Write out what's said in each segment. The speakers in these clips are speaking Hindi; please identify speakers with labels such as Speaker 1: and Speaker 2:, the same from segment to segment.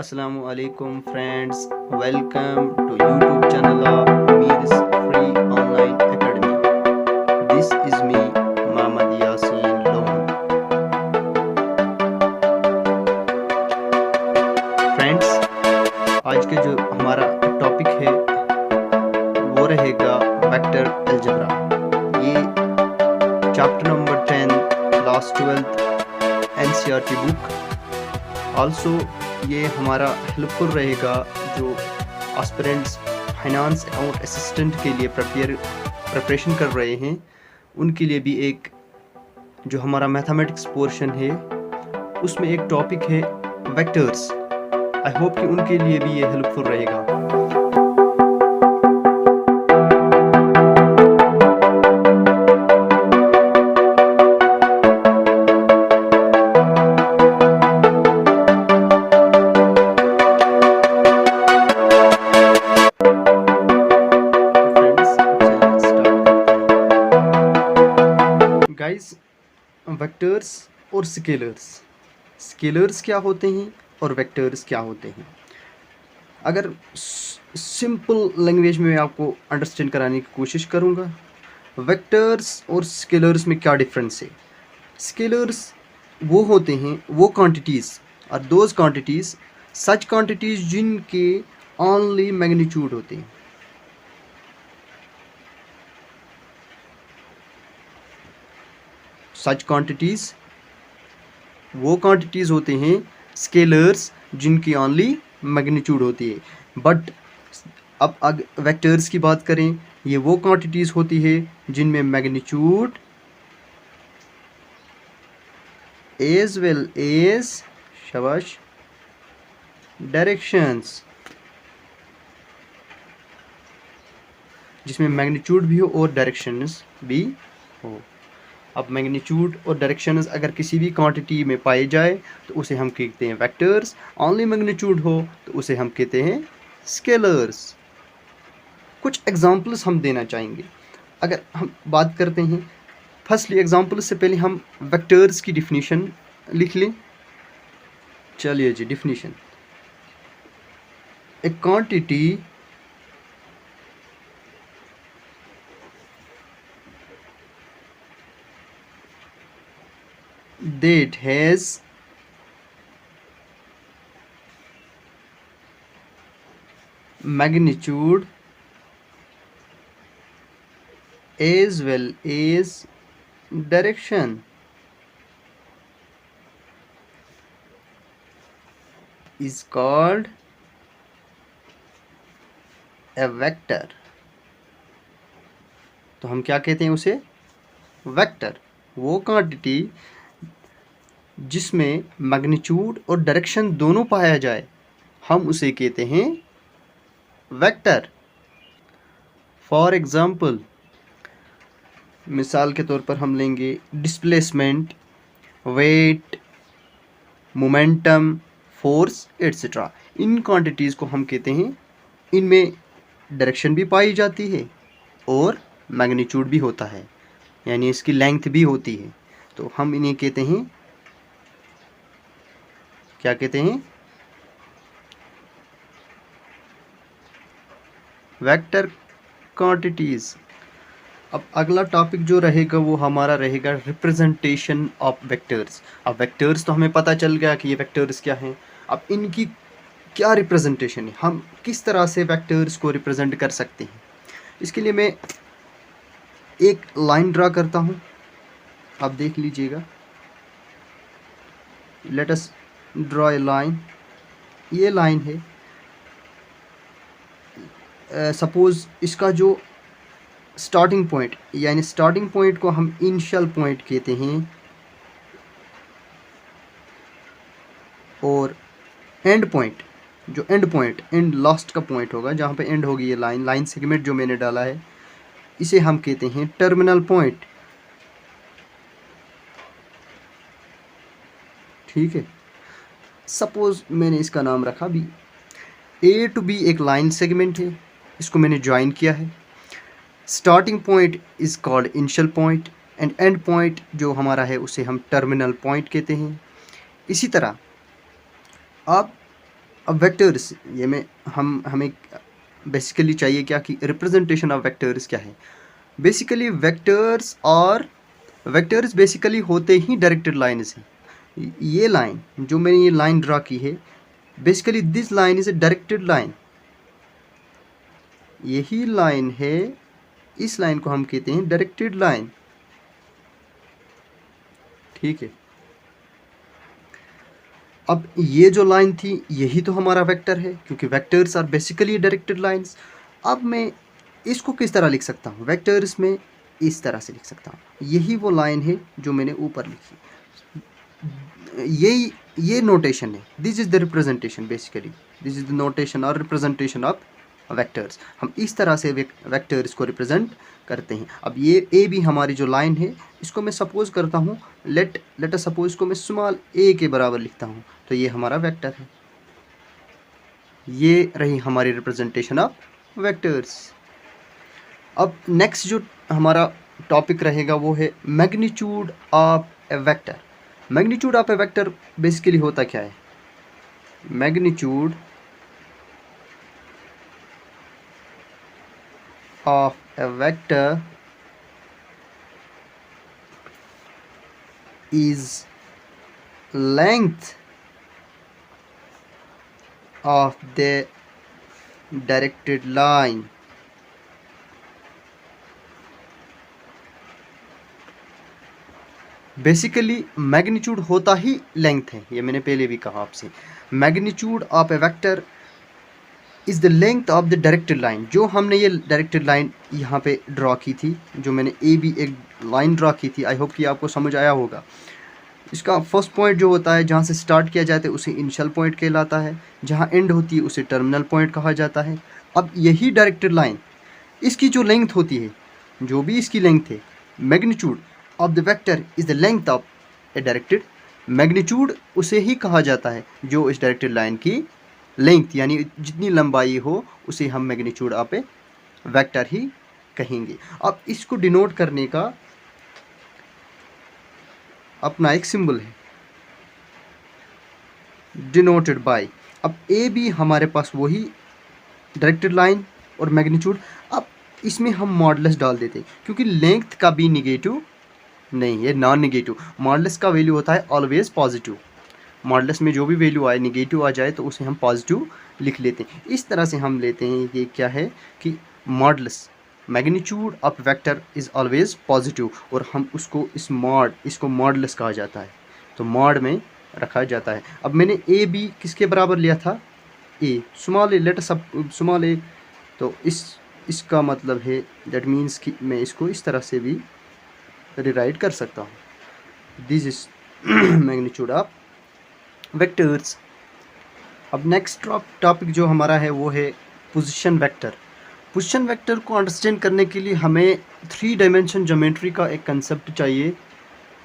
Speaker 1: Assalamu alaikum friends, welcome to YouTube channel of Amir's Free Online Academy. This is me, Mohammad Yasin Lone. Friends, आज के जो हमारा टॉपिक है वो रहेगा वेक्टर अलजेब्रा। ये chapter number 10 class 12 NCERT book. Also ये हमारा हेल्पफुल रहेगा जो एस्पिरेंट्स फाइनेंस अकाउंट असिस्टेंट के लिए प्रिपरेशन कर रहे हैं, उनके लिए भी एक जो हमारा मैथमेटिक्स पोर्शन है उसमें एक टॉपिक है वेक्टर्स। आई होप कि उनके लिए भी ये हेल्पफुल रहेगा। गाइस, वेक्टर्स और स्केलर्स क्या होते हैं और वेक्टर्स क्या होते हैं। अगर सिंपल लैंग्वेज में आपको अंडरस्टैंड कराने की कोशिश करूँगा, वेक्टर्स और स्केलर्स में क्या डिफरेंस है। स्केलर्स वो होते हैं वो क्वांटिटीज़ और दोज क्वांटिटीज़ सच क्वांटिटीज़ जिनके ओनली मैग्नीट्यूड होते हैं। सच क्वांटिटीज़ वो क्वांटिटीज़ होते हैं स्केलर्स जिनकी ओनली मैग्नीट्यूड होती है। बट अब वेक्टर्स की बात करें, ये वो क्वांटिटीज़ होती है जिनमें मैग्नीट्यूड एज वेल एज शाबाश डायरेक्शंस, जिसमें मैग्नीट्यूड भी हो और डायरेक्शंस भी हो। अब मैग्नीट्यूड और डायरेक्शंस अगर किसी भी क्वांटिटी में पाए जाए तो उसे हम कहते हैं वेक्टर्स। ओनली मैग्नीट्यूड हो तो उसे हम कहते हैं स्केलर्स। कुछ एग्जांपल्स हम देना चाहेंगे। अगर हम बात करते हैं, फर्स्टली एग्जांपल्स से पहले हम वेक्टर्स की डिफिनीशन लिख लें। चलिए जी, definition: a quantity that has magnitude as well as direction is called a vector। तो हम क्या कहते हैं उसे? वेक्टर। वो क्वांटिटी जिसमें मैग्नीट्यूड और डायरेक्शन दोनों पाया जाए हम उसे कहते हैं वेक्टर। फॉर एग्जांपल, मिसाल के तौर पर हम लेंगे displacement, weight, momentum, force etcetera. इन क्वांटिटीज़ को हम कहते हैं, इनमें डायरेक्शन भी पाई जाती है और मैग्नीट्यूड भी होता है, यानी इसकी लेंथ भी होती है। तो हम इन्हें कहते हैं, क्या कहते हैं? Vector quantities. अब अगला टॉपिक जो रहेगा वो हमारा रहेगा रिप्रेजेंटेशन ऑफ वेक्टर्स। अब वेक्टर्स तो हमें पता चल गया कि ये वेक्टर्स क्या हैं। अब इनकी क्या रिप्रेजेंटेशन है, हम किस तरह से वेक्टर्स को रिप्रेजेंट कर सकते हैं। इसके लिए मैं एक लाइन ड्रा करता हूँ, आप देख लीजिएगा। Let us draw a line. ये लाइन है, सपोज़ इसका जो स्टार्टिंग पॉइंट, यानी स्टार्टिंग पॉइंट को हम इनिशियल पॉइंट कहते हैं और एंड पॉइंट, जो एंड लास्ट का पॉइंट होगा जहाँ पे एंड होगी ये लाइन सेगमेंट जो मैंने डाला है, इसे हम कहते हैं टर्मिनल पॉइंट। ठीक है, सपोज़ मैंने इसका नाम रखा बी। ए टू बी एक लाइन सेगमेंट है, इसको मैंने ज्वाइन किया है। Starting point is called initial point and and point जो हमारा है उसे हम टर्मिनल पॉइंट कहते हैं। इसी तरह आप अब वेक्टर्स ये में हमें बेसिकली चाहिए क्या कि रिप्रेजेंटेशन ऑफ वेक्टर्स क्या है। बेसिकली वेक्टर्स बेसिकली होते ही डायरेक्टेड लाइन्स हैं। ये लाइन जो मैंने ये लाइन ड्रा की है, basically this line is a directed line. यही लाइन है, इस लाइन को हम कहते हैं डायरेक्टेड लाइन। ठीक है, अब ये जो लाइन थी यही तो हमारा वेक्टर है, क्योंकि vectors are basically directed lines. अब मैं इसको किस तरह लिख सकता हूँ, वेक्टर्स में इस तरह से लिख सकता हूँ। यही वो लाइन है जो मैंने ऊपर लिखी, ये नोटेशन है। This is the representation, basically this is the notation और रिप्रेजेंटेशन ऑफ वेक्टर्स। हम इस तरह से वेक्टर्स को रिप्रेजेंट करते हैं। अब ये ए भी हमारी जो लाइन है, इसको मैं सपोज करता हूँ, लेट अस सपोज इसको मैं स्मॉल ए के बराबर लिखता हूँ, तो ये हमारा वेक्टर है। ये रही हमारी रिप्रेजेंटेशन ऑफ वेक्टर्स। अब नेक्स्ट जो हमारा टॉपिक रहेगा वो है magnitude of A vector. Magnitude of A vector basically होता क्या है? Magnitude of a vector is length of the directed line basically magnitude होता ही लेंथ है, ये मैंने पहले भी कहा आपसे। Magnitude of A vector is the length of the directed line. जो हमने ये डायरेक्टेड लाइन यहाँ पे ड्रॉ की थी, जो मैंने ए बी एक लाइन ड्रॉ की थी, आई होप कि आपको समझ आया होगा। इसका फर्स्ट पॉइंट जो होता है, जहाँ से स्टार्ट किया जाता है उसे इनिशियल पॉइंट कहलाता है, जहाँ एंड होती है उसे टर्मिनल पॉइंट कहा जाता है। अब यही डायरेक्टेड लाइन, इसकी जो लेंथ होती है, जो भी इसकी लेंथ है, magnitude of the vector is the length of A directed. Magnitude उसे ही कहा जाता है जो इस डायरेक्टेड लाइन की लेंथ, यानी जितनी लंबाई हो उसे हम मैग्नीट्यूड ऑफ ए वेक्टर ही कहेंगे। अब इसको डिनोट करने का अपना एक सिंबल है, डिनोटेड बाय। अब ए बी हमारे पास वही डायरेक्टेड लाइन और मैग्नीट्यूड। अब इसमें हम मॉडुलस डाल देते हैं, क्योंकि लेंथ का भी निगेटिव नहीं, ये नॉन निगेटिव। मॉडुलस का वैल्यू होता है ऑलवेज पॉजिटिव। मॉडुलस में जो भी वैल्यू आए, निगेटिव आ जाए तो उसे हम पॉजिटिव लिख लेते हैं। इस तरह से हम लेते हैं, ये क्या है कि modulus magnitude of vector is always positive, और हम उसको इसको मॉडुलस कहा जाता है, तो मॉड में रखा जाता है। अब मैंने ए बी किसके बराबर लिया था? ए, स्मॉल ए, लेट सब स्मॉल ए। तो इसका मतलब है, दैट मीन्स कि मैं इसको इस तरह से भी रिराइट कर सकता हूँ। This is magnitude of vectors. अब नेक्स्ट टॉपिक जो हमारा है वो है पोजीशन वेक्टर। पोजीशन वेक्टर को अंडरस्टैंड करने के लिए हमें 3 डायमेंशन ज्योमेट्री का एक कंसेप्ट चाहिए।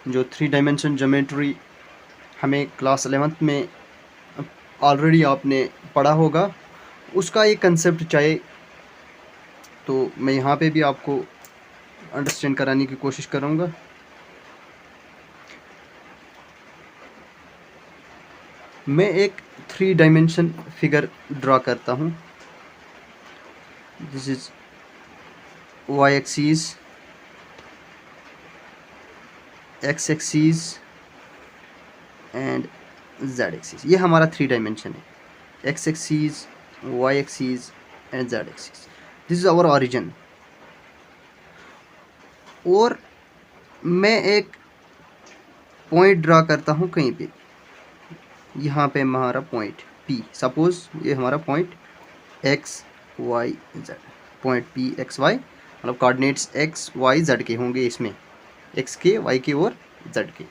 Speaker 1: जो 3 डायमेंशन ज्योमेट्री हमें क्लास 11th में ऑलरेडी आपने पढ़ा होगा, उसका एक कंसेप्ट चाहिए। तो मैं यहाँ पे भी आपको अंडरस्टैंड कराने की कोशिश करूँगा। मैं एक 3 डायमेंशन फिगर ड्रॉ करता हूँ। This is y axis, x axis and z axis. ये हमारा 3 डायमेंशन है, x axis, y axis and z axis. This is our origin. और मैं एक पॉइंट ड्रा करता हूँ कहीं पे, यहाँ पे हमारा पॉइंट P। सपोज ये हमारा point x y z, point P x y, मतलब कोऑर्डिनेट्स x y z के होंगे इसमें, x के, y के और z के,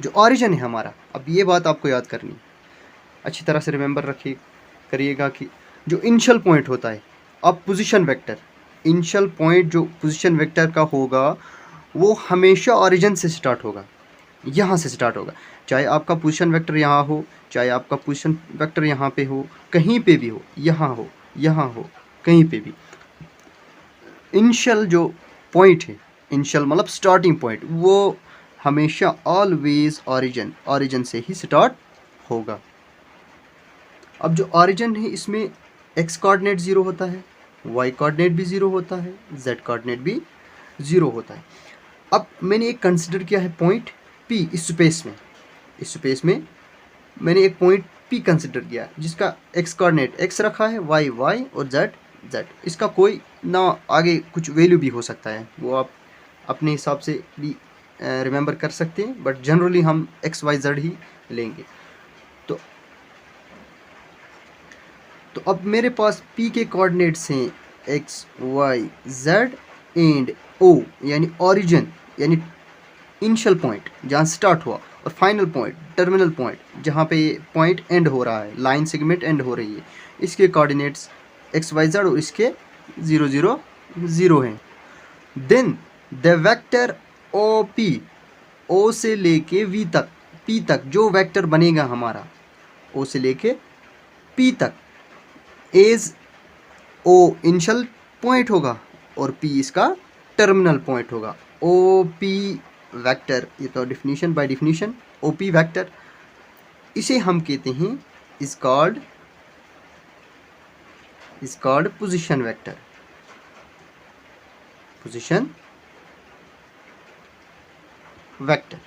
Speaker 1: जो ओरिजिन है हमारा। अब ये बात आपको याद करनी, अच्छी तरह से रिमेंबर करिएगा कि जो इनिशियल पॉइंट होता है, अब पोजीशन वेक्टर, इनिशियल पॉइंट जो पोजीशन वेक्टर का होगा वो हमेशा ओरिजिन से स्टार्ट होगा, यहाँ से स्टार्ट होगा। चाहे आपका पोजीशन वेक्टर यहाँ हो, चाहे आपका पोजीशन वेक्टर यहाँ पे हो, कहीं पे भी हो, यहाँ हो, कहीं पे भी, इनिशियल जो पॉइंट है, इनिशियल मतलब स्टार्टिंग पॉइंट, वो हमेशा ऑलवेज ओरिजिन से ही स्टार्ट होगा। अब जो ऑरिजिन है इसमें एक्स कोऑर्डिनेट 0 होता है, वाई कोऑर्डिनेट भी 0 होता है, जेड कोऑर्डिनेट भी 0 होता है। अब मैंने एक कंसिडर किया है पॉइंट पी इस स्पेस में मैंने एक पॉइंट पी कंसिडर किया जिसका एक्स कोऑर्डिनेट एक्स रखा है, वाई वाई और जेड जेड। इसका कोई ना आगे कुछ वैल्यू भी हो सकता है, वो आप अपने हिसाब से भी रिमेंबर कर सकते हैं, बट जनरली हम एक्स वाई जेड ही लेंगे। तो अब मेरे पास P के कोऑर्डिनेट्स हैं X Y Z and O, यानी ऑरिजिन यानी इनिशियल पॉइंट जहाँ स्टार्ट हुआ और फाइनल पॉइंट टर्मिनल पॉइंट जहाँ पे ये पॉइंट एंड हो रहा है, लाइन सेगमेंट एंड हो रही है, इसके कोऑर्डिनेट्स एक्स वाई जेड और इसके 0 0 0 हैं। Then the vector OP, O से लेके V तक P तक जो वेक्टर बनेगा हमारा O से लेके P तक एज O इनिशियल पॉइंट होगा और P इसका टर्मिनल पॉइंट होगा। OP वेक्टर, ये तो definition by definition OP vector, इसे हम कहते हैं is called position vector, position vector.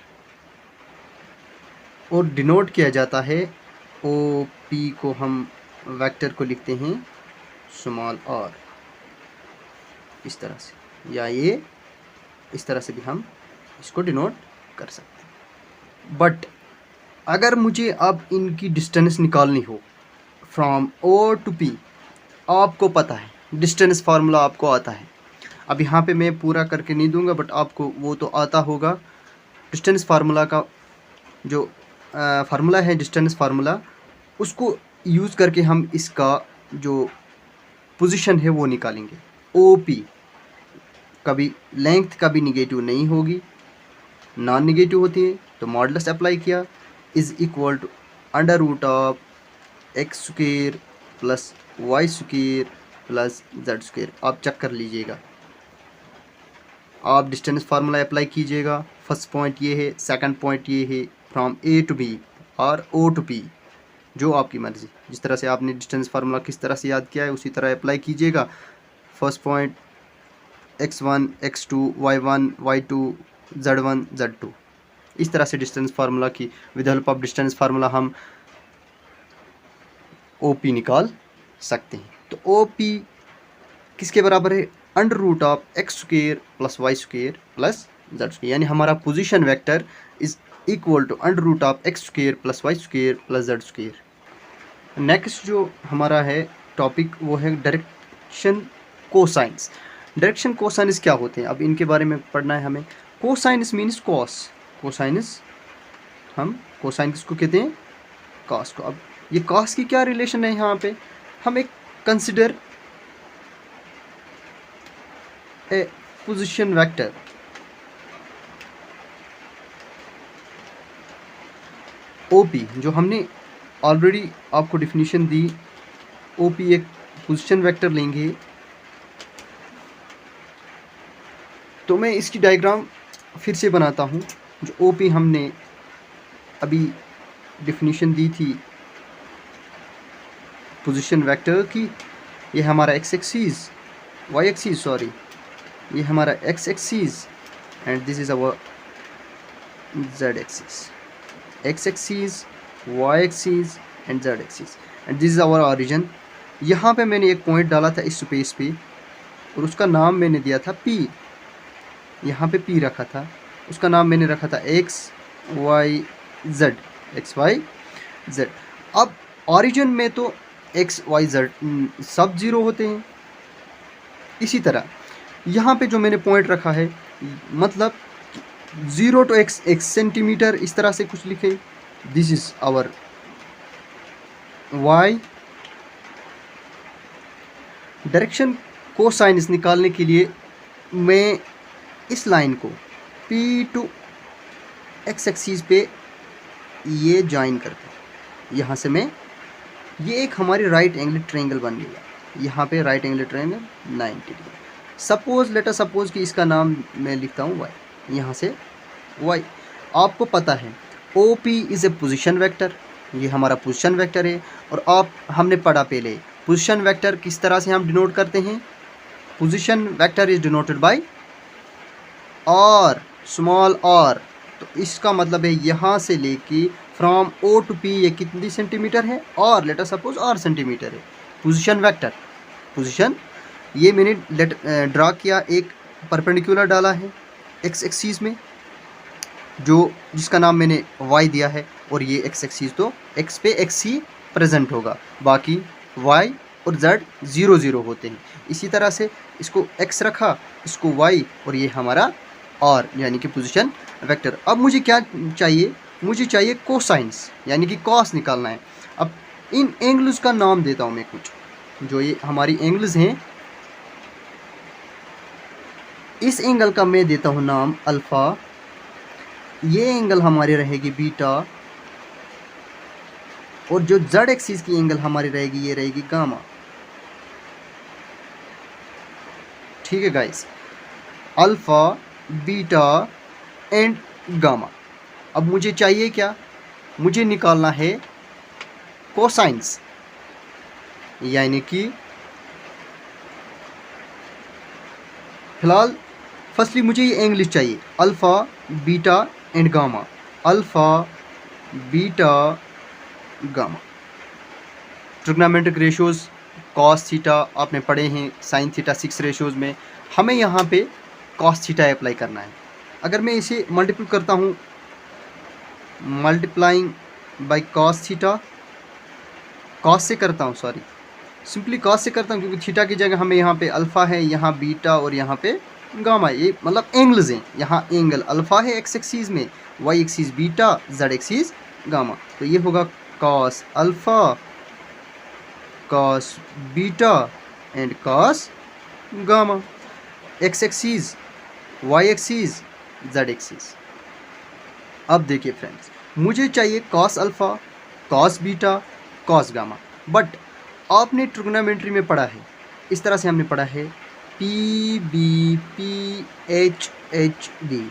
Speaker 1: और डिनोट किया जाता है OP को, हम वेक्टर को लिखते हैं स्मॉल r इस तरह से, या ये इस तरह से भी हम इसको डिनोट कर सकते हैं। बट अगर मुझे अब इनकी डिस्टेंस निकालनी हो फ्रॉम O टू P, आपको पता है डिस्टेंस फार्मूला आपको आता है। अब यहाँ पे मैं पूरा करके नहीं दूंगा, बट आपको वो तो आता होगा। डिस्टेंस फार्मूला का जो फार्मूला है, डिस्टेंस फार्मूला, उसको यूज़ करके हम इसका जो पोजीशन है वो निकालेंगे। OP कभी लेंथ कभी निगेटिव नहीं होगी, नॉन निगेटिव होती है, तो मॉडुलस अप्लाई किया is equal to under root of x square plus y square plus z square. आप चेक कर लीजिएगा, आप डिस्टेंस फार्मूला अप्लाई कीजिएगा। फर्स्ट पॉइंट ये है, सेकंड पॉइंट ये है, फ्रॉम A टू B और O टू P, जो आपकी मर्ज़ी, जिस तरह से आपने डिस्टेंस फार्मूला किस तरह से याद किया है उसी तरह अप्लाई कीजिएगा। First point x1 x2 y1 y2 z1 z2, इस तरह से डिस्टेंस फार्मूला की with help of distance formula हम OP निकाल सकते हैं। तो OP किसके बराबर है? Under root of x square plus y square plus z square, यानी हमारा position vector is equal to under root of x square plus y square plus z square. Next जो हमारा है टॉपिक वो है डायरेक्शन कोसाइंस। डायरेक्शन कोसाइंस क्या होते हैं, अब इनके बारे में पढ़ना है हमें। कोसाइंस मीन्स कॉस, कोसाइंस हम कोसाइन किसको कहते हैं? कॉस को। अब ये कॉस की क्या रिलेशन है यहाँ पे, हम एक consider a position vector, OP, जो हमने ऑलरेडी आपको डिफिनीशन दी। OP एक पोजीशन वेक्टर लेंगे, तो मैं इसकी डायग्राम फिर से बनाता हूँ। जो OP हमने अभी डिफिनीशन दी थी पोजीशन वेक्टर की, ये हमारा x axis, y axis sorry, ये हमारा x axis and this is our z axis, x axis, y axis and z axis, and this is our origin. यहाँ पे मैंने एक पॉइंट डाला था इस स्पेस पे और उसका नाम मैंने दिया था P। यहाँ पे P रखा था, उसका नाम मैंने रखा था x y z, x y z। अब ऑरिजिन में तो x y z सब जीरो होते हैं। इसी तरह यहाँ पे जो मैंने पॉइंट रखा है, मतलब 0 to x सेंटीमीटर, इस तरह से कुछ लिखे। This is our y। Direction cosines निकालने के लिए मैं इस लाइन को P टू x एक्सिस पे ये ज्वाइन करता हूँ। यहाँ से मैं, ये एक हमारी राइट एंगल ट्रायंगल बन गया। यहाँ पे right angle triangle 90 degree. Suppose later suppose कि इसका नाम मैं लिखता हूँ y। यहाँ से y, आपको पता है OP is a position vector, ये हमारा पोजीशन वेक्टर है। और आप हमने पढ़ा पहले पोजीशन वेक्टर किस तरह से हम डिनोट करते हैं। Position vector is denoted by r, small r. तो इसका मतलब है यहाँ से लेके फ्रॉम ओ टू पी ये कितनी सेंटीमीटर है, और let us suppose R centimetre है पोजीशन वेक्टर। पोजीशन ये मैंने ड्रा किया, एक परपेंडिकुलर डाला है एक्स एक्सिस में, जो जिसका नाम मैंने y दिया है, और ये एक्स एक्सिस तो x पे x ही प्रेजेंट होगा, बाकी y और z 0 0 होते हैं। इसी तरह से इसको x रखा, इसको y, और ये हमारा r यानी कि पोजीशन वेक्टर। अब मुझे क्या चाहिए, मुझे चाहिए कोसाइंस यानी कि कॉस निकालना है। अब इन एंगल्स का नाम देता हूँ मैं कुछ, जो ये हमारी एंगल्स हैं, इस एंगल का मैं देता हूँ नाम अल्फ़ा, ये एंगल हमारी रहेगी बीटा, और जो z एक्सिस की एंगल हमारी रहेगी ये रहेगी गामा। ठीक है guys, alpha, beta and gamma. अब मुझे चाहिए क्या, मुझे निकालना है कोसाइंस, यानी कि फिलहाल फर्स्टली मुझे ये एंगल्स चाहिए alpha, beta and gamma, alpha, beta, gamma. Trigonometric ratios cos theta आपने पढ़े हैं, साइन थीटा 6 रेशियोज़ में। हमें यहाँ पे कॉस थीटा अप्लाई करना है। अगर मैं इसे मल्टीप्लाई करता हूँ, multiplying by cos theta, cos से करता हूँ, सॉरी सिंपली कॉस से करता हूँ, क्योंकि थीटा की जगह हमें यहाँ पे अल्फ़ा है, यहाँ बीटा और यहाँ पे गामा, ये मतलब एंगल्स हैं। यहाँ एंगल अल्फ़ा है एक्स एक्सिस में, y axis beta, z axis gamma. तो ये होगा cos alpha, cos beta and cos gamma, x axis, y axis, z axis. अब देखिए फ्रेंड्स, मुझे चाहिए cos alpha, cos beta, cos gamma, but आपने ट्रिग्नोमेट्री में पढ़ा है, इस तरह से हमने पढ़ा है P B P H H D.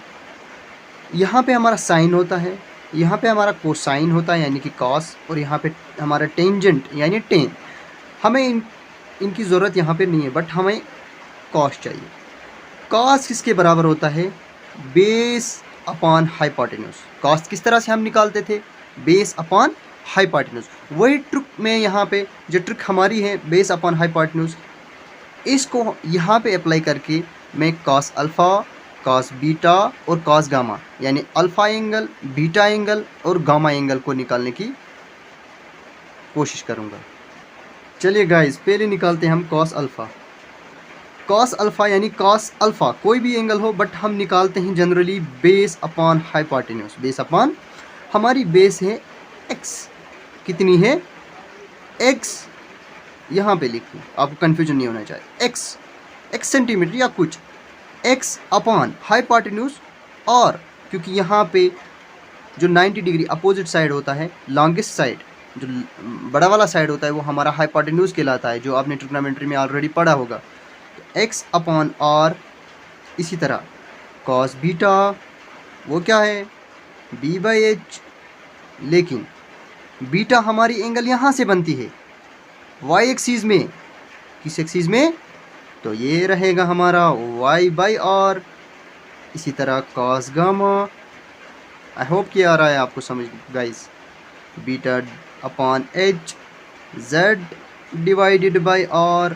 Speaker 1: यहाँ पे हमारा साइन होता है, यहाँ पे हमारा कोसाइन होता है यानी कि कॉस, और यहाँ पे हमारा टेंजेंट यानी टेन। हमें इनकी ज़रूरत यहाँ पे नहीं है, बट हमें कॉस चाहिए। कॉस किसके बराबर होता है, बेस अपॉन हाइपोटेन्यूज। कॉस किस तरह से हम निकालते थे, बेस अपॉन हाइपोटेन्यूज। वही ट्रिक में यहाँ पे जो ट्रिक हमारी है बेस अपॉन हाइपोटेन्यूज, इसको यहाँ पे अप्लाई करके मैं कॉस अल्फ़ा, कॉस बीटा और कॉस गामा यानी अल्फ़ा एंगल, बीटा एंगल और गामा एंगल को निकालने की कोशिश करूँगा। चलिए गाइस, पहले निकालते हैं हम कॉस अल्फ़ा। कॉस अल्फ़ा यानी कॉस अल्फ़ा कोई भी एंगल हो, बट हम निकालते हैं generally base upon hypotenuse. Base upon, हमारी बेस है x, कितनी है x, यहाँ पे लिखिए, आपको कन्फ्यूजन नहीं होना चाहिए। x सेंटीमीटर या कुछ, x अपॉन हाइपोटेन्यूज, और क्योंकि यहाँ पे जो 90 डिग्री अपोजिट साइड होता है, लॉन्गेस्ट साइड जो बड़ा वाला साइड होता है वो हमारा हाइपोटेन्यूज कहलाता है, जो आपने ट्रिग्नोमेट्री में ऑलरेडी पढ़ा होगा। तो x अपॉन r, इसी तरह कॉस बीटा वो क्या है b/h, लेकिन बीटा हमारी एंगल यहाँ से बनती है y एक्सिस में, किस एक्सिस में, तो ये रहेगा हमारा y/r। इसी तरह कॉस गामा, आई होप कि आ रहा है आपको समझ guys, beta upon h, z divided by r।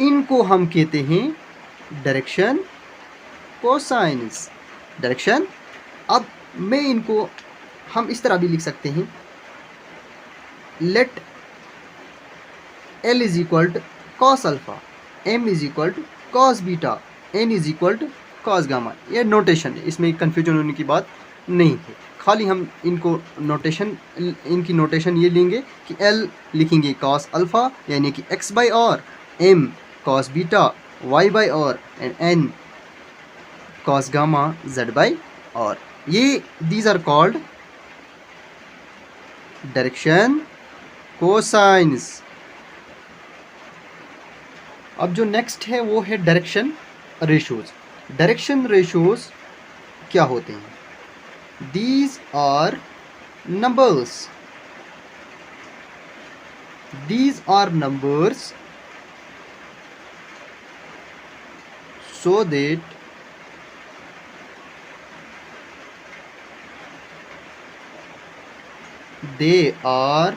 Speaker 1: इनको हम कहते हैं डायरेक्शन कोसाइन्स, डायरेक्शन। अब मैं इनको हम इस तरह भी लिख सकते हैं, let L is equal to cos alpha, M is equal to cos beta, N is equal to cos gamma. ये नोटेशन है, इसमें कन्फ्यूजन होने की बात नहीं है। खाली हम इनको नोटेशन, इनकी नोटेशन ये लेंगे कि L लिखेंगे कॉस अल्फ़ा यानी कि x/r, M cos beta y/r and N cos gamma z/r। ये these are called direction cosines. अब जो नेक्स्ट है वो है डायरेक्शन रेशियोज। डायरेक्शन रेशियोज क्या होते हैं, these are numbers. These are numbers so that they are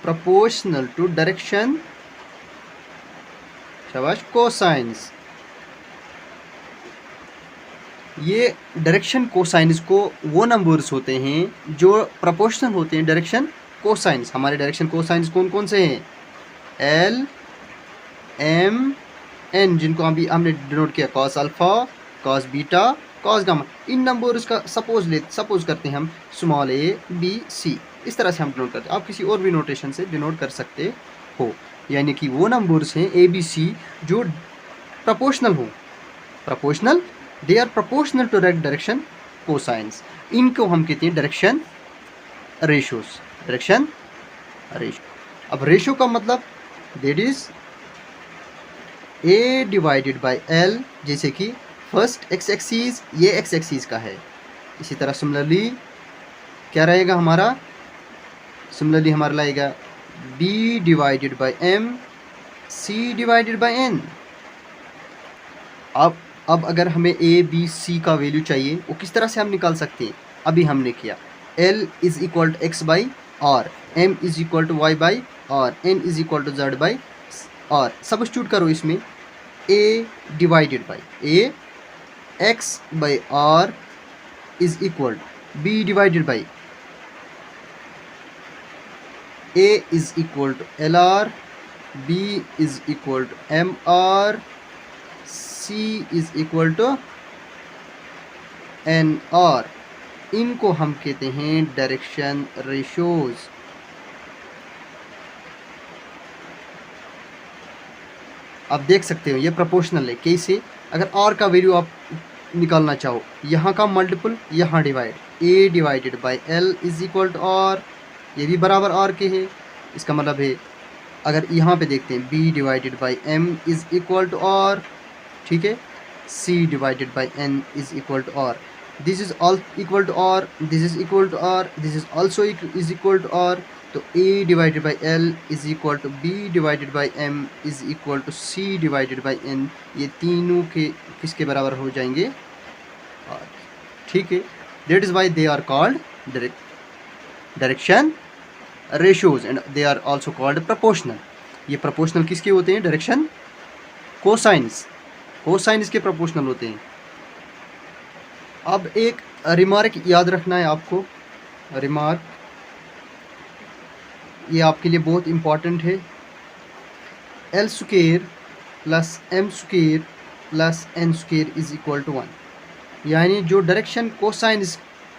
Speaker 1: proportional to direction, शाबाश, कोसाइंस. ये डायरेक्शन कोसाइंस को वो नंबर्स होते हैं जो प्रोपोर्शनल होते हैं डायरेक्शन कोसाइंस. हमारे डायरेक्शन कोसाइंस कौन कौन से हैं? एल, एम, एन, जिनको अभी हमने डिनोट किया cos alpha, cos beta, cos gamma. इन नंबर्स का सपोज करते हैं हम स्मॉल ए, बी, सी. इस तरह से हम डिनोट करते हैं. आप किसी और भी नोटेशन से डिनोट कर सकते हो. यानी कि वो नंबर्स हैं ए, बी, सी जो प्रोपोर्शनल हो. Proportional, they are proportional to direction cosines. इनको हम कहते हैं डायरेक्शन रेशियोज. Direction ratio. अब रेशियो का मतलब that is a divided by l. जैसे कि फर्स्ट एक्स एक्सिस ये एक्स एक्सिस का है. इसी तरह सिमिलरली क्या रहेगा हमारा? सिमिलरली हमारा लगेगा b divided by m, c divided by n. अब अगर हमें ए, बी, सी का वैल्यू चाहिए वो किस तरह से हम निकाल सकते हैं? अभी हमने किया L is equal to x by r, M is equal to y by r, N is equal to z by r. Substitute करो इसमें. A divided by A x by r is equal to B divided by A is equal to LR, B is equal to MR, C is equal to NR. इनको हम कहते हैं डायरेक्शन रेशियोज. आप देख सकते हो ये प्रोपोर्शनल है. कैसे? अगर R का वैल्यू आप निकालना चाहो, यहाँ का मल्टीपल यहाँ divide, A divided by L is equal to R, ये भी बराबर R के है. इसका मतलब है अगर यहाँ पे देखते हैं B divided by M is equal to R, ठीक है. C divided by N is equal to R. This is all equal to R, this is equal to R, this is also is equal to R. तो A divided by L is equal to B divided by M is equal to C divided by N. ये तीनों के किसके बराबर हो जाएंगे? R. ठीक है. That is why they are called direction ratios and they are also called proportional. ये प्रोपोर्शनल किसके होते हैं? Direction cosines. कोसाइंस के प्रोपोर्शनल होते हैं. अब एक रिमार्क याद रखना है आपको. रिमार्क ये आपके लिए बहुत इम्पॉर्टेंट है. L square plus M square plus N square is equal to 1. यानी जो डायरेक्शन कोसाइंस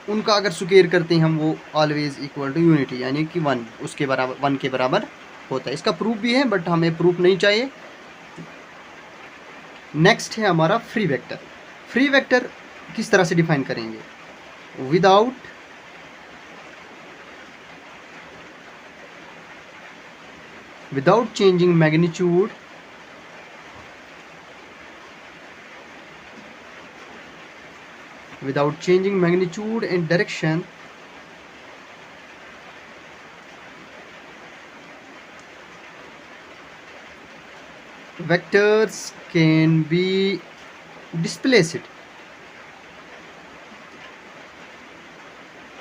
Speaker 1: उनका अगर स्क्वायर करते हैं हम वो ऑलवेज इक्वल टू यूनिटी, यानी कि 1 उसके बराबर 1 के बराबर होता है. इसका प्रूफ भी है बट हमें प्रूफ नहीं चाहिए. नेक्स्ट है हमारा फ्री वेक्टर. फ्री वेक्टर किस तरह से डिफाइन करेंगे? Without changing magnitude, without changing magnitude and direction, vectors can be displaced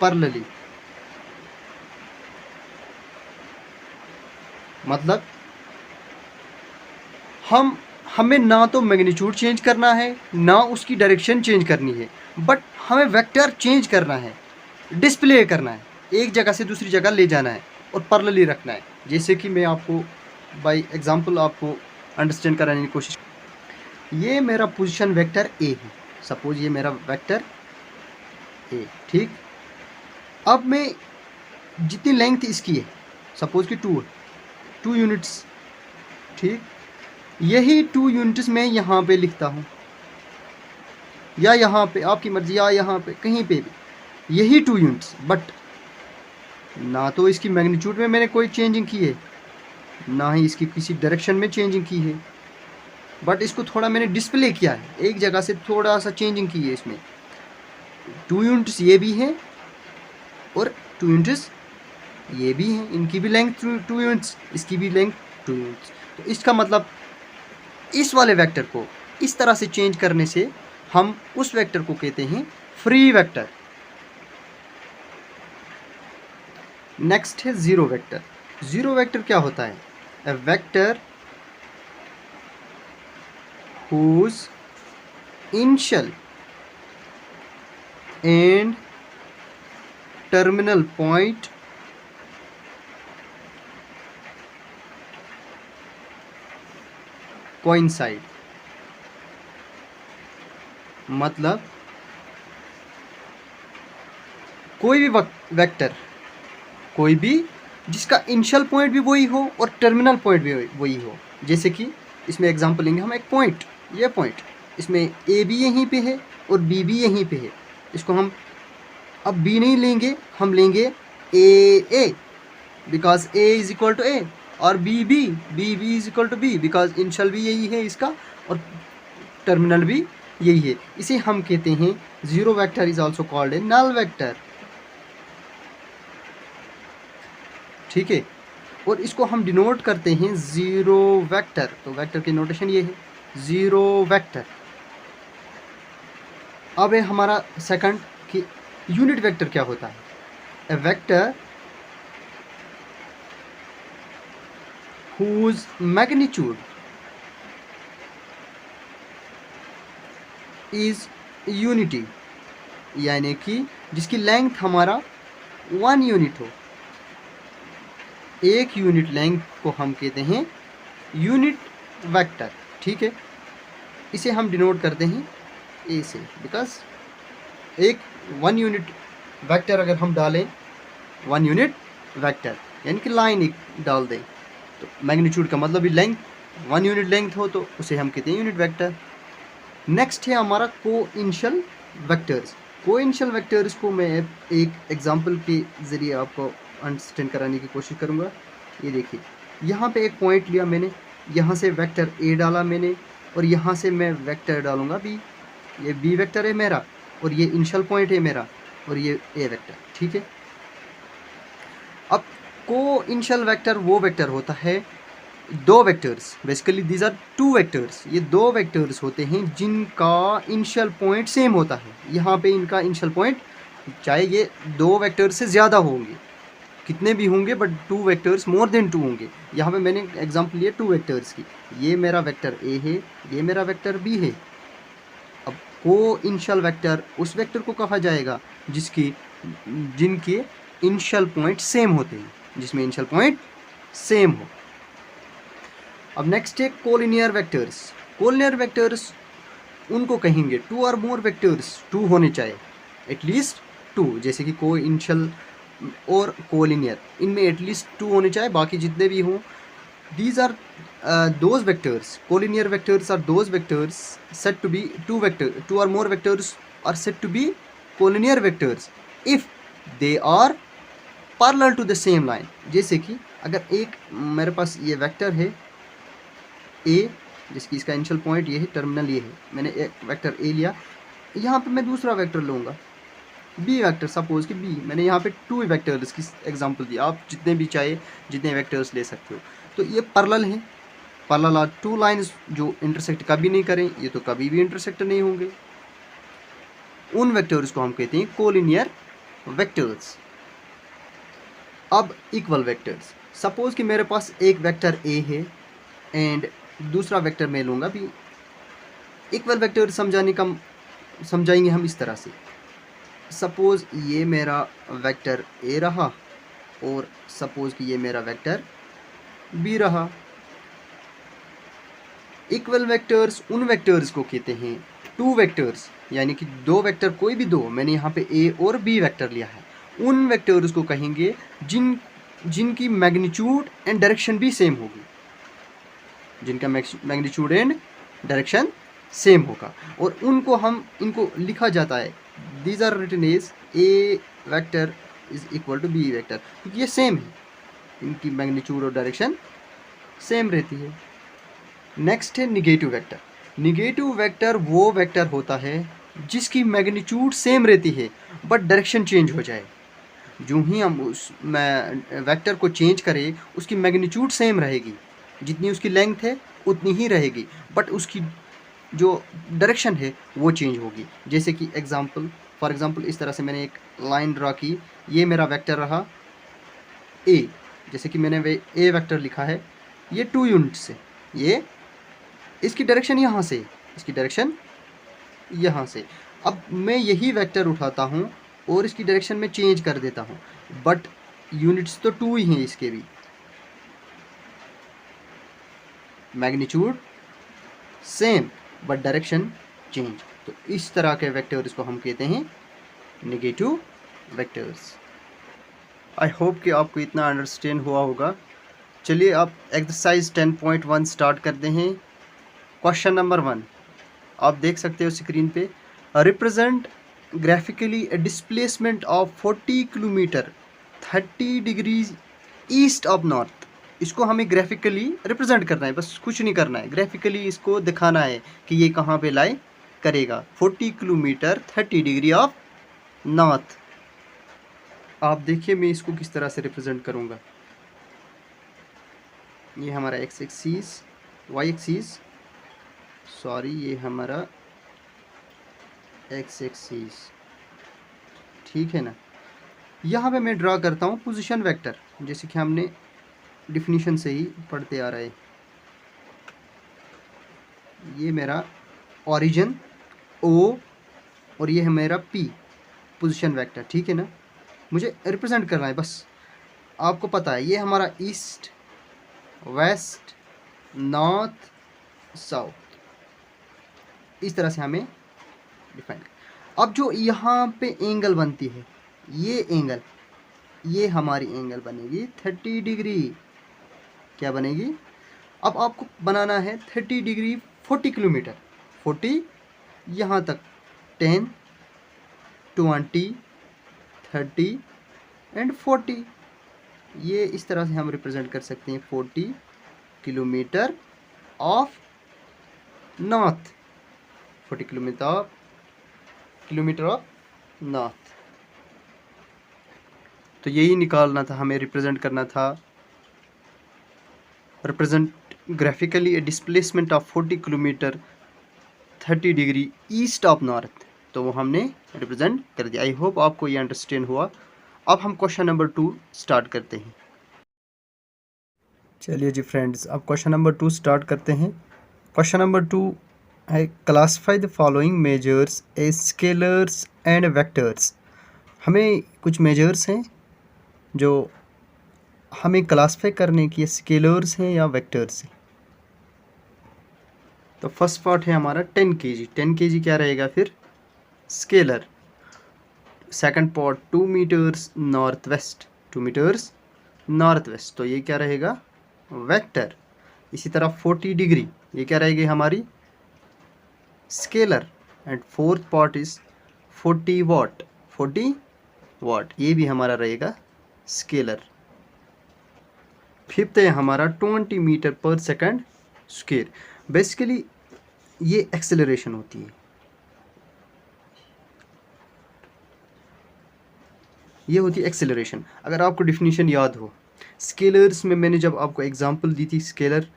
Speaker 1: parallelly. मतलब हमें ना तो मैग्नीट्यूड चेंज करना है ना उसकी डायरेक्शन चेंज करनी है, बट हमें वेक्टर चेंज करना है, डिस्प्ले करना है, एक जगह से दूसरी जगह ले जाना है और पैरेलली रखना है. जैसे कि मैं आपको बाय एग्जांपल आपको अंडरस्टैंड कराने की कोशिश. ये मेरा पोजीशन वेक्टर ए है. सपोज ये मेरा वेक्टर ए, ठीक. अब मैं जितनी लेंथ इसकी है, सपोज कि 2 यूनिट्स, ठीक. यही 2 यूनिट्स मैं यहाँ पे लिखता हूँ या यहाँ पे, आपकी मर्जी, या यहाँ पे कहीं पे भी यही 2 यूनिट्स. बट ना तो इसकी मैग्नीट्यूड में मैंने कोई चेंजिंग की है, ना ही इसकी किसी डायरेक्शन में चेंजिंग की है, बट इसको थोड़ा मैंने डिस्प्ले किया है, एक जगह से थोड़ा सा चेंजिंग की है इसमें। 2 यूनिट्स ये भी है और 2 यूनिट्स ये भी हैं, इनकी भी लेंथ 2 यूनिट्स, इसकी भी लेंथ 2 यूनिट्स। तो इसका मतलब इस वाले वेक्टर को इस तरह से चेंज करने से हम उस वेक्टर को कहते हैं फ्री वेक्टर। नेक्स्ट है जीरो वेक्टर। जीरो वेक्टर क्या होता है? ए vector whose initial and terminal point coincide। मतलब कोई भी वेक्टर, कोई भी जिसका इनिशियल पॉइंट भी वही हो और टर्मिनल पॉइंट भी वही हो। जैसे कि इसमें एग्जांपल लेंगे हम, एक पॉइंट, ये पॉइंट, इसमें ए भी यहीं पे है और बी भी यहीं पे है। इसको हम अब बी नहीं लेंगे, हम लेंगे a because a is equal to a, और b is equal to b because initial भी यही है इसका और टर्मिनल भी यही है। इसे हम कहते हैं zero vector is also called a null vector. ठीक है, और इसको हम डिनोट करते हैं जीरो वेक्टर। तो वेक्टर की नोटेशन ये है, जीरो वेक्टर। अब है हमारा सेकंड कि यूनिट वेक्टर क्या होता है? ए vector whose magnitude is unity, यानी कि जिसकी लेंथ हमारा 1 यूनिट हो। एक यूनिट लेंथ को हम कहते हैं यूनिट वेक्टर। ठीक है, इसे हम डिनोट करते हैं ए से, बिकॉज एक 1 यूनिट वेक्टर अगर हम डालें, 1 यूनिट वेक्टर यानी कि लाइन एक डाल दें, तो मैग्नीट्यूड का मतलब भी लेंथ, 1 यूनिट लेंथ हो तो उसे हम कहते हैं यूनिट वेक्टर। नेक्स्ट है हमारा कोइनिशियल वेक्टर्स। कोइनिशियल वेक्टर्स को मैं एक एग्जांपल के ज़रिए आपको अंडरस्टैंड कराने की कोशिश करूँगा। ये देखिए, यहाँ पे एक पॉइंट लिया मैंने, यहाँ से वेक्टर ए डाला मैंने और यहाँ से मैं वेक्टर डालूँगा बी। ये बी वेक्टर है मेरा और ये इनिशियल पॉइंट है मेरा और ये ए वेक्टर। ठीक है, अब कोइनिशियल वेक्टर वो वेक्टर होता है, दो vectors, basically these are 2 vectors. ये 2 वेक्टर्स होते हैं जिनका इनिशियल पॉइंट सेम होता है। यहाँ पे इनका इनिशियल पॉइंट, चाहे ये 2 वेक्टर्स से ज़्यादा होंगे, कितने भी होंगे, बट 2 वेक्टर्स मोर देन 2 होंगे। यहाँ पे मैंने एग्जांपल लिया 2 वेक्टर्स की। ये मेरा वेक्टर ए है, ये मेरा वेक्टर बी है। अब कोइनिशियल वेक्टर उस वेक्टर को कहा जाएगा जिनके इनिशियल पॉइंट सेम होते हैं, जिसमें इनिशियल पॉइंट सेम हो। अब नेक्स्ट है कोलिनियर वेक्टर्स। कोलिनियर वेक्टर्स उनको कहेंगे 2 और मोर वेक्टर्स, 2 होने चाहिए, एटलीस्ट 2, जैसे कि कोइनिशियल और कोलिनियर, इनमें एटलीस्ट 2 होने चाहिए, बाकी जितने भी हों। These are those vectors, collinear vectors are those vectors set to be 2 और more vectors are set to be collinear vectors if they are parallel to the same line. जैसे कि अगर एक मेरे पास ये वेक्टर है ए, जिसकी इसका इनिशियल पॉइंट ये है, टर्मिनल ये है, मैंने एक वेक्टर ए लिया, यहाँ पे मैं दूसरा वेक्टर लूँगा बी वेक्टर, सपोज कि बी, मैंने यहाँ पे 2 वेक्टर्स की एग्जांपल दिया, आप जितने भी चाहे जितने वेक्टर्स ले सकते हो। तो ये पैरेलल है, पैरेलल आर 2 लाइन्स जो इंटरसेक्ट कभी नहीं करें, ये तो कभी भी इंटरसेक्ट नहीं होंगे। उन वेक्टर्स को हम कहते हैं कोलिनियर वेक्टर्स। अब इक्वल वेक्टर्स, सपोज कि मेरे पास एक वेक्टर ए है एंड दूसरा वेक्टर मैं लूँगा बी। इक्वल वेक्टर समझाएंगे हम इस तरह से। सपोज ये मेरा वेक्टर ए रहा और सपोज कि ये मेरा वेक्टर बी रहा। इक्वल वेक्टर्स उन वेक्टर्स को कहते हैं 2 वेक्टर्स, यानी कि 2 वेक्टर, कोई भी 2, मैंने यहाँ पे ए और बी वेक्टर लिया है, उन वेक्टर्स को कहेंगे जिनकी मैग्नीट्यूड एंड डायरेक्शन भी सेम होगी, जिनका मैग्नीट्यूड एंड डायरेक्शन सेम होगा, और इनको लिखा जाता है, these are written as a vector is equal to b vector, क्योंकि ये सेम है, इनकी मैग्नीट्यूड और डायरेक्शन सेम रहती है। नेक्स्ट है निगेटिव वेक्टर। निगेटिव वेक्टर वो वेक्टर होता है जिसकी मैग्नीट्यूड सेम रहती है बट डायरेक्शन चेंज हो जाए। जो ही हम उस वेक्टर को चेंज करें उसकी मैग्नीट्यूड सेम रहेगी, जितनी उसकी लेंथ है उतनी ही रहेगी, बट उसकी जो डायरेक्शन है वो चेंज होगी। जैसे कि फॉर एग्जांपल इस तरह से मैंने एक लाइन ड्रा की, ये मेरा वेक्टर रहा ए, जैसे कि मैंने वे ए वेक्टर लिखा है, ये 2 यूनिट से, ये इसकी डायरेक्शन यहाँ से, इसकी डायरेक्शन यहाँ से। अब मैं यही वेक्टर उठाता हूँ और इसकी डायरेक्शन में चेंज कर देता हूँ, बट यूनिट्स तो 2 ही हैं इसके भी, magnitude same but direction change. तो इस तरह के वेक्टर्स को हम कहते हैं नेगेटिव वेक्टर्स। आई होप कि आपको इतना अंडरस्टैंड हुआ होगा। चलिए अब एक्सरसाइज 10.1 स्टार्ट करते हैं। क्वेश्चन नंबर 1 आप देख सकते हो स्क्रीन पे, represent graphically A displacement of 40 kilometre 30 degrees east of north. इसको हमें ग्राफिकली रिप्रेजेंट करना है, बस कुछ नहीं करना है, ग्राफिकली इसको दिखाना है कि ये कहाँ पे लाई करेगा। 40 किलोमीटर 30 डिग्री ऑफ नॉर्थ। आप देखिए मैं इसको किस तरह से रिप्रेजेंट करूँगा। ये हमारा x axis, y axis, sorry ये हमारा एक्स एक्सिस, ठीक है ना। यहाँ पे मैं ड्रा करता हूँ पोजीशन वेक्टर, जैसे कि हमने डिफिनीशन से ही पढ़ते आ रहे। ये मेरा ओरिजिन ओ और ये है मेरा पी, पोजीशन वेक्टर, ठीक है ना। मुझे रिप्रेजेंट करना है बस, आपको पता है ये हमारा ईस्ट वेस्ट नॉर्थ साउथ, इस तरह से हमें डिफाइन। अब जो यहाँ पे एंगल बनती है, ये एंगल, ये हमारी एंगल बनेगी 30 डिग्री। क्या बनेगी? अब आपको बनाना है 30 डिग्री 40 किलोमीटर, 40 यहाँ तक 10 20 30 एंड 40। ये इस तरह से हम रिप्रेजेंट कर सकते हैं 40 kilometre of north, 40 kilometre of north. तो यही निकालना था हमें, रिप्रेजेंट करना था, represent graphically A displacement of 40 kilometre 30 degree east of north. तो वो हमने रिप्रेजेंट कर दिया। आई होप आपको ये अंडरस्टैंड हुआ। अब हम क्वेश्चन नंबर 2 स्टार्ट करते हैं। चलिए जी फ्रेंड्स, अब क्वेश्चन नंबर 2 स्टार्ट करते हैं। क्वेश्चन नंबर 2 है, classify the following measures A scalars and vectors. हमें कुछ मेजर्स हैं जो हमें क्लासीफाई करने की, स्केलर्स हैं या वेक्टर्स हैं। तो फर्स्ट पार्ट है हमारा 10 kg। 10 kg क्या रहेगा फिर? Scalar. Second part 2 metres north west, 2 metres north west, तो ये क्या रहेगा? वेक्टर। इसी तरह 40 डिग्री, ये क्या रहेगी हमारी? Scalar. And fourth part is 40 वाट, 40 वाट, ये भी हमारा रहेगा स्केलर। फिफ्थ है हमारा 20 मीटर पर सेकंड स्क्वायर। बेसिकली ये एक्सेलरेशन होती है, ये होती है एक्सेलरेशन। अगर आपको डिफिनीशन याद हो, स्केलर्स में मैंने जब आपको एग्जांपल दी थी स्केलर,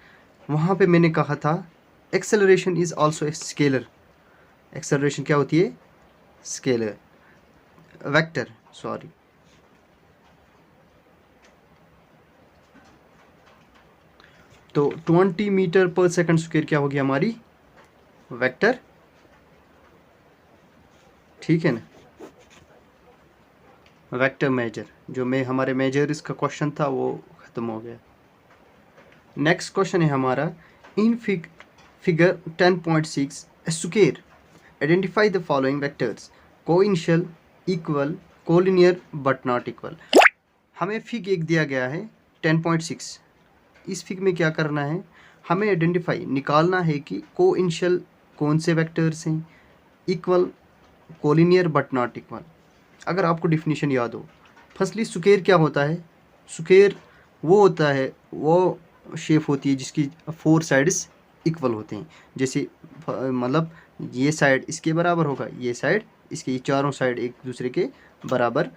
Speaker 1: वहाँ पे मैंने कहा था acceleration is also a scalar. Acceleration क्या होती है? Scalar, vector, sorry. तो 20 मीटर पर सेकंड स्क्वायर क्या होगी हमारी? वेक्टर, ठीक है ना। वेक्टर मेजर, जो मैं हमारे मेजर इसका क्वेश्चन था वो ख़त्म हो गया। नेक्स्ट क्वेश्चन है हमारा, in figure 10.6 square identify the following vectors coinitial, equal, collinear but not equal. हमें फिग एक दिया गया है 10.6। इस फिग में क्या करना है? हमें आइडेंटिफाई, निकालना है कि कोइनिशियल कौन से वेक्टर्स हैं, equal, collinear but not equal. अगर आपको डिफिनीशन याद हो, फर्स्टली स्क्वायर क्या होता है? स्क्वायर वो होता है, वो शेप होती है जिसकी 4 साइड्स इक्वल होते हैं। जैसे मतलब ये साइड इसके बराबर होगा, ये साइड इसके, ये चारों साइड एक दूसरे के बराबर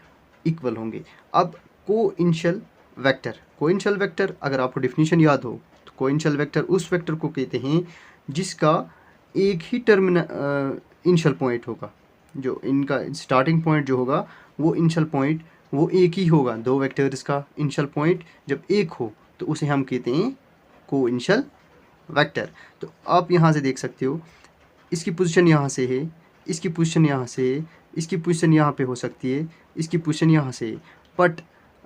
Speaker 1: इक्वल होंगे। अब कोइंशियल वेक्टर, कोइंशियल वेक्टर अगर आपको डेफिनेशन याद हो तो कोइंशियल वेक्टर उस वेक्टर को कहते हैं जिसका एक ही इनिशियल पॉइंट होगा, जो इनका स्टार्टिंग पॉइंट जो होगा वो इनिशियल पॉइंट वो एक ही होगा। दो वेक्टर्स का इनिशियल पॉइंट जब एक हो तो उसे हम कहते हैं कोइंशियल वेक्टर। तो आप यहाँ से देख सकते हो इसकी पोजीशन यहाँ से है, इसकी पोजीशन यहाँ से है, इसकी पोजीशन यहाँ पे हो सकती है, इसकी पोजीशन यहाँ से है। बट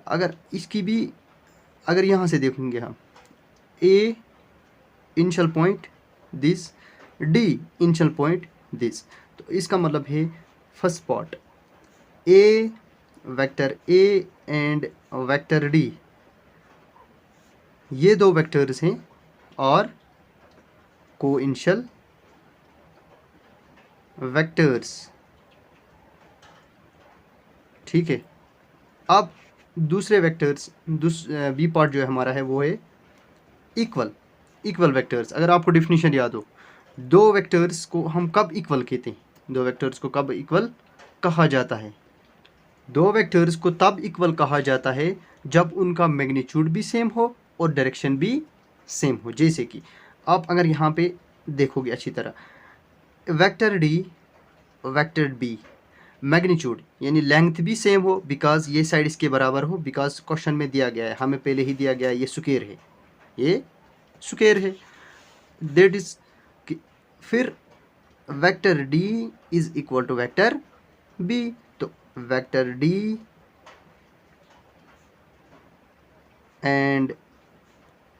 Speaker 1: अगर इसकी भी अगर यहाँ से देखेंगे हम, a initial point this, d initial point this, तो इसका मतलब है first part a vector a and vector d, ये दो वेक्टर्स हैं और कोइंशियल वेक्टर्स, ठीक है। अब दूसरे वेक्टर्स बी पार्ट जो है हमारा है वो है इक्वल वेक्टर्स। अगर आपको डेफिनेशन याद हो, दो वेक्टर्स को हम कब इक्वल कहते हैं, दो वेक्टर्स को कब इक्वल कहा जाता है? दो वेक्टर्स को तब इक्वल कहा जाता है जब उनका मैग्नीट्यूड भी सेम हो और डायरेक्शन भी सेम हो। जैसे कि आप अगर यहाँ पे देखोगे अच्छी तरह, vector d vector b, magnitude यानी लेंथ भी सेम हो, बिकॉज ये साइड इसके बराबर हो, बिकॉज क्वेश्चन में दिया गया है, हमें पहले ही दिया गया है ये स्क्वायर है, ये स्क्वायर है, दैट इज। फिर vector d is equal to vector b, तो vector d and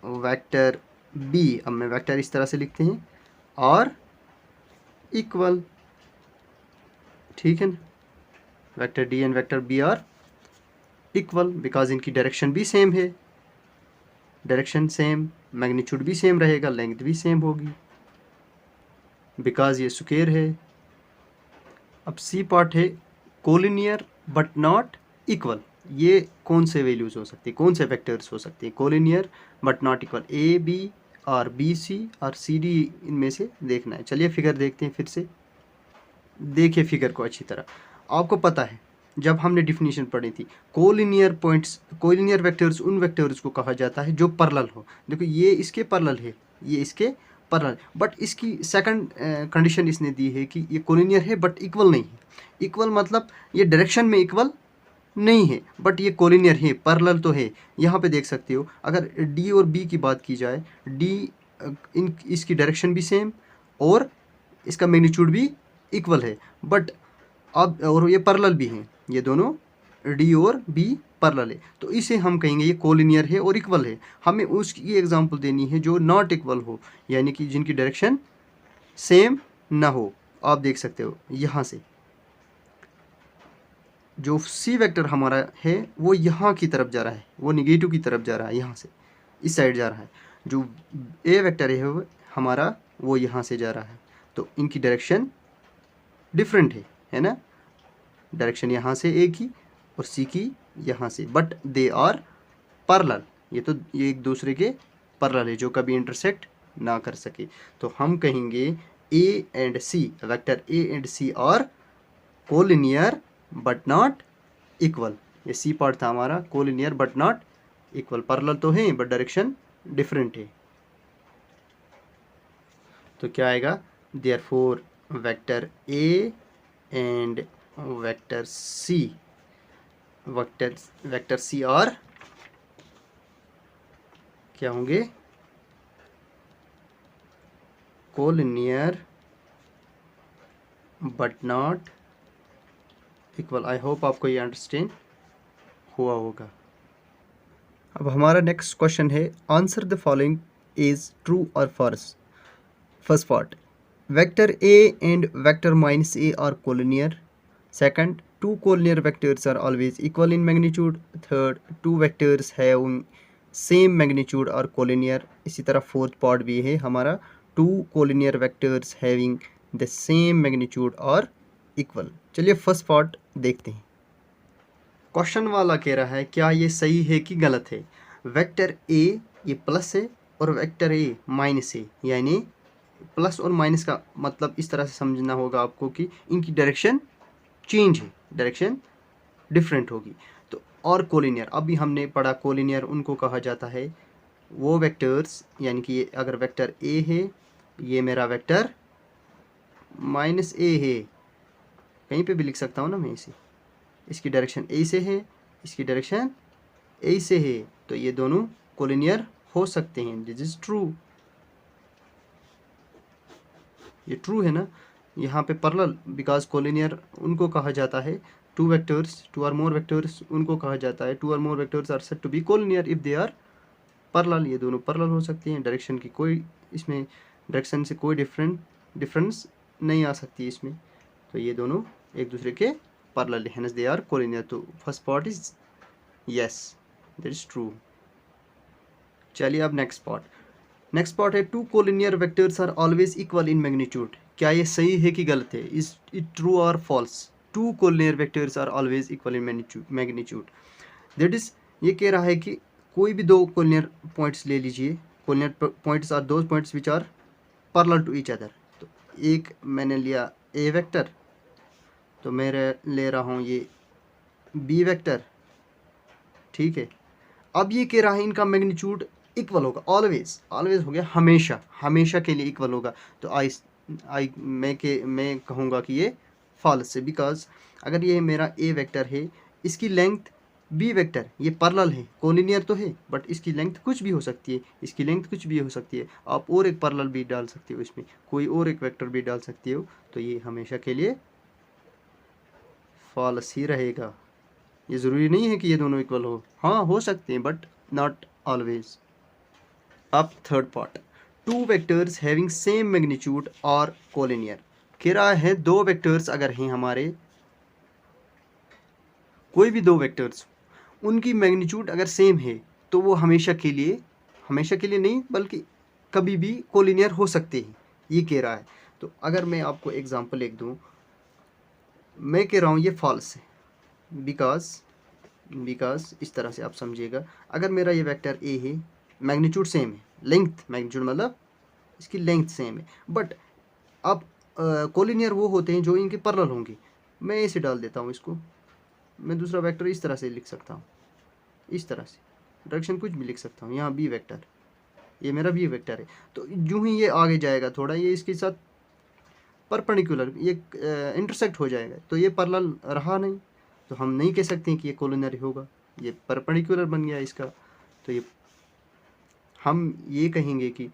Speaker 1: vector b, अब मैं वेक्टर इस तरह से लिखते हैं, और इक्वल, ठीक है ना। Vector d and vector b are equal because इनकी डायरेक्शन भी सेम है, डायरेक्शन सेम, मैग्नीट्यूड भी सेम रहेगा, लेंथ भी सेम होगी बिकॉज ये स्क्वायर है। अब सी पार्ट है कोलिनियर बट नॉट इक्वल। ये कौन से वैल्यूज हो सकती है, कौन से वेक्टर्स हो सकते हैं collinear but not equal? A b और बी सी और सी डी, इनमें से देखना है। चलिए फिगर देखते हैं फिर से, देखिए फिगर को अच्छी तरह। आपको पता है जब हमने डिफिनीशन पढ़ी थी, कोलिनियर पॉइंट्स, कोलिनियर वेक्टर्स उन वेक्टर्स को कहा जाता है जो पैरेलल हो। देखो ये इसके पैरेलल है, ये इसके पैरेलल, बट इसकी सेकंड कंडीशन इसने दी है कि ये कोलिनियर है बट इक्वल नहीं है। इक्वल मतलब ये डायरेक्शन में इक्वल नहीं है, बट ये कोलिनियर है, पैरेलल तो है। यहाँ पे देख सकते हो अगर डी और बी की बात की जाए, डी इसकी डायरेक्शन भी सेम और इसका मैग्नीट्यूड भी इक्वल है, बट अब और ये पैरेलल भी हैं, ये दोनों डी और बी पैरेलल है, तो इसे हम कहेंगे ये कोलिनियर है और इक्वल है। हमें उसकी एग्जांपल देनी है जो नॉट इक्वल हो, यानी कि जिनकी डायरेक्शन सेम ना हो। आप देख सकते हो यहाँ से जो सी वेक्टर हमारा है वो यहाँ की तरफ जा रहा है, वो निगेटिव की तरफ जा रहा है, यहाँ से इस साइड जा रहा है। जो ए वेक्टर है वो हमारा वो यहाँ से जा रहा है, तो इनकी डायरेक्शन डिफरेंट है ना, डायरेक्शन यहाँ से एक ही और सी की यहाँ से, बट दे आर पैरेलल। ये एक दूसरे के पैरेलल है जो कभी इंटरसेक्ट ना कर सके। तो हम कहेंगे a and c, vector a and c are collinear but not equal. ये सी पार्ट था हमारा, collinear but not equal, parallel तो है बट डायरेक्शन डिफरेंट है। तो क्या आएगा, therefore vector a and vector c, vector c और क्या होंगे, collinear but not equal. I hope आपको ये अंडरस्टैंड हुआ होगा। अब हमारा नेक्स्ट क्वेश्चन है, answer the following is true और false. First part, vector a and vector minus A R collinear. Second, two collinear vectors are always equal in magnitude. Third, two vectors having same magnitude are collinear. इसी तरह फोर्थ पार्ट भी है हमारा, two collinear vectors having the same magnitude are equal. चलिए फर्स्ट पार्ट देखते हैं। क्वेश्चन वाला कह रहा है क्या ये सही है कि गलत है। वेक्टर ए ये प्लस है और वेक्टर ए माइनस ए, यानी प्लस और माइनस का मतलब इस तरह से समझना होगा आपको कि इनकी डायरेक्शन चेंज है, डायरेक्शन डिफरेंट होगी। तो और कोलिनियर, अभी हमने पढ़ा कोलिनियर उनको कहा जाता है वो वेक्टर्स, यानी कि ये अगर वेक्टर ए है, ये मेरा वेक्टर माइनस ए है, कहीं पे भी लिख सकता हूँ ना मैं इसे, इसकी डायरेक्शन ए से है, इसकी डायरेक्शन ए से है, तो ये दोनों कोलिनियर हो सकते हैं। दिस इज ट्रू, ये ट्रू है ना। यहाँ पे पैरेलल, बिकॉज कोलिनियर उनको कहा जाता है two vectors, two or more vectors उनको कहा जाता है, two or more vectors are said to be collinear if they are parallel. ये दोनों पैरेलल हो सकती हैं, डायरेक्शन की कोई इसमें डायरेक्शन से कोई डिफरेंस नहीं आ सकती इसमें, तो ये दोनों एक दूसरे के parallel, hence they are collinear. तो first part is yes, that is true. चलिए अब नेक्स्ट पार्ट है two collinear vectors are always equal in magnitude. क्या ये सही है कि गलत है? इज इट ट्रू और false? Two collinear vectors are always equal in magnitude, that is, ये कह रहा है कि कोई भी दो कोलिनियर पॉइंट्स ले लीजिए, collinear points are those points which are parallel to each other. तो एक मैंने लिया ए वेक्टर, तो मैं ले रहा हूँ ये बी वेक्टर, ठीक है। अब ये कह रहा है इनका मैग्नीट्यूड इक्वल होगा, ऑलवेज, ऑलवेज हो गया हमेशा, हमेशा के लिए इक्वल होगा। तो मैं कहूँगा कि ये फॉल्स है, बिकॉज अगर ये मेरा ए वेक्टर है, इसकी लेंथ बी वेक्टर, ये पैरेलल है, कोलिनियर तो है, बट इसकी लेंथ कुछ भी हो सकती है, इसकी लेंथ कुछ भी हो सकती है। आप और एक पैरेलल भी डाल सकते हो इसमें, कोई और एक वेक्टर भी डाल सकते हो, तो ये हमेशा के लिए फॉल्स ही रहेगा। ये ज़रूरी नहीं है कि ये दोनों इक्वल हो, हाँ हो सकते हैं बट नॉट ऑलवेज। अब third part, two vectors having same magnitude और कोलिनियर। कह रहा है दो वेक्टर्स अगर हैं हमारे, कोई भी दो वेक्टर्स, उनकी मैग्नीट्यूड अगर सेम है तो वो हमेशा के लिए नहीं बल्कि कभी भी कोलिनियर हो सकते हैं, ये कह रहा है। तो अगर मैं आपको एग्जांपल एक दूं, मैं कह रहा हूँ ये फॉल्स है, बिकॉज इस तरह से आप समझिएगा, अगर मेरा ये वेक्टर ए है, मैग्नीट्यूड सेम है, मैग्नीट्यूड मतलब इसकी लेंथ सेम है, बट अब कोलिनियर वो होते हैं जो इनके पैरेलल होंगे। मैं ऐसे डाल देता हूँ इसको, मैं दूसरा वेक्टर इस तरह से लिख सकता हूँ, इस तरह से डायरेक्शन कुछ भी लिख सकता हूँ। यहाँ बी वेक्टर, ये मेरा बी वेक्टर है, तो यूँ ही ये आगे जाएगा थोड़ा, ये इसके साथ परपेंडिकुलर, ये इंटरसेक्ट हो जाएगा, तो ये पैरेलल रहा नहीं, तो हम नहीं कह सकते हैं कि ये कोलिनियर होगा, ये परपेंडिकुलर बन गया इसका। तो ये हम ये कहेंगे कि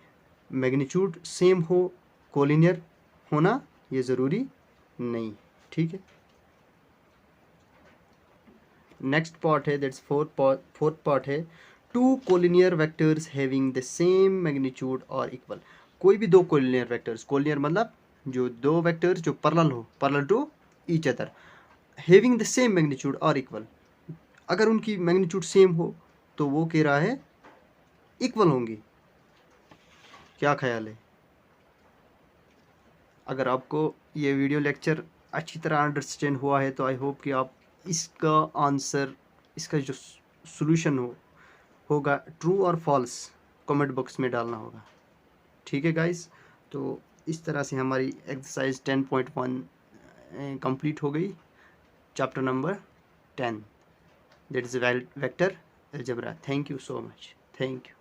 Speaker 1: मैग्नीट्यूड सेम हो, कोलिनियर होना ये ज़रूरी नहीं, ठीक है। नेक्स्ट पार्ट है, दैट्स फोर्थ पार्ट है, two collinear vectors having the same magnitude और इक्वल। कोई भी दो कोलिनियर वेक्टर्स, कोलिनियर मतलब जो दो वेक्टर्स जो पैरेलल हो, parallel to each other, having the same magnitude और इक्वल, अगर उनकी मैग्नीट्यूड सेम हो तो वो कह रहा है इक्वल होंगी। क्या ख्याल है? अगर आपको ये वीडियो लेक्चर अच्छी तरह अंडरस्टैंड हुआ है तो आई होप कि आप इसका आंसर, इसका जो सॉल्यूशन होगा ट्रू और फॉल्स, कमेंट बॉक्स में डालना होगा, ठीक है गाइस। तो इस तरह से हमारी एक्सरसाइज 10.1 कंप्लीट हो गई, chapter number 10, that is vector algebra. Thank you so much, thank you.